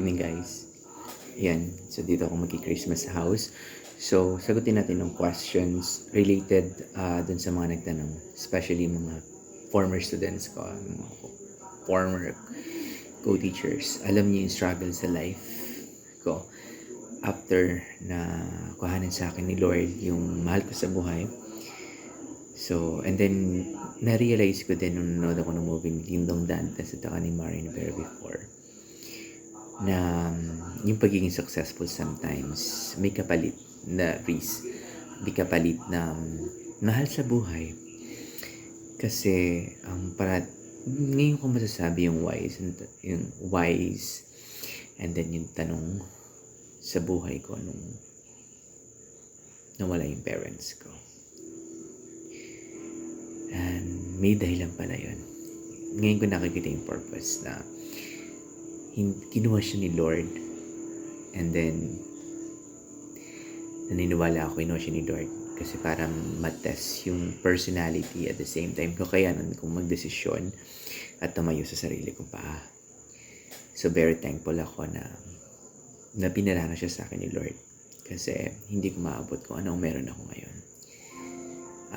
evening guys. Yan, so dito ako magki-Christmas house. So, sagutin natin ng questions related dun sa mga nagtanong. Especially mga former students ko, mga former co-teachers. Alam niyo yung struggle sa life ko. After na kuhanin sa akin ni Lord yung mahal ko sa buhay. So, and then, na-realize ko din nung nanood ako ng movie ni Dingdong Dantes at saka ni Marin Vera before na yung pagiging successful sometimes may kapalit na risk, may kapalit na mahal sa buhay. Kasi ngayon ko masasabi yung wise and then yung tanong sa buhay ko nung nawala yung parents ko. And may dahilan pala yun. Ngayon ko nakikita yung purpose na kinuha siya ni Lord, and then naniniwala ako kinuha siya ni Lord kasi para matest yung personality at the same time kakayanan kong magdesisyon at tumayo sa sarili kong paa. So very thankful ako na pinarana siya sa akin ni Lord kasi hindi ko maabot kung anong meron ako ngayon.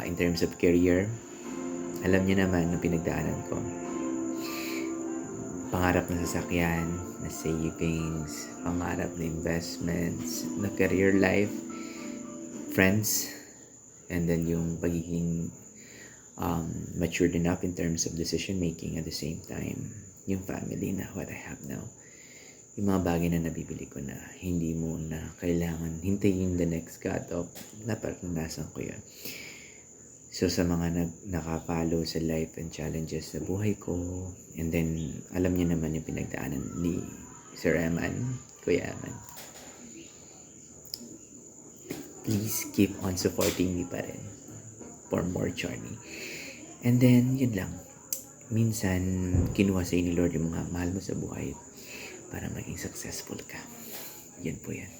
In terms of career, alam niyo naman yung pinagdaanan ko. Pangarap na sasakyan, na savings, pangarap na investments, na career life, friends, and then yung pagiging matured enough in terms of decision making at the same time, yung family na what I have now. Yung mga bagay na nabibili ko na hindi mo na kailangan hintayin the next cut-off, naranasan ko yun. So sa mga nakapalo sa life and challenges sa buhay ko, and then alam niyo naman yung pinagdaanan ni Sir Eman, Kuya Eman. Please keep on supporting me pa rin for more journey. And then, yun lang. Minsan, kinuha sa ni Lord yung mga mahal mo sa buhay para maging successful ka. Yan po yan.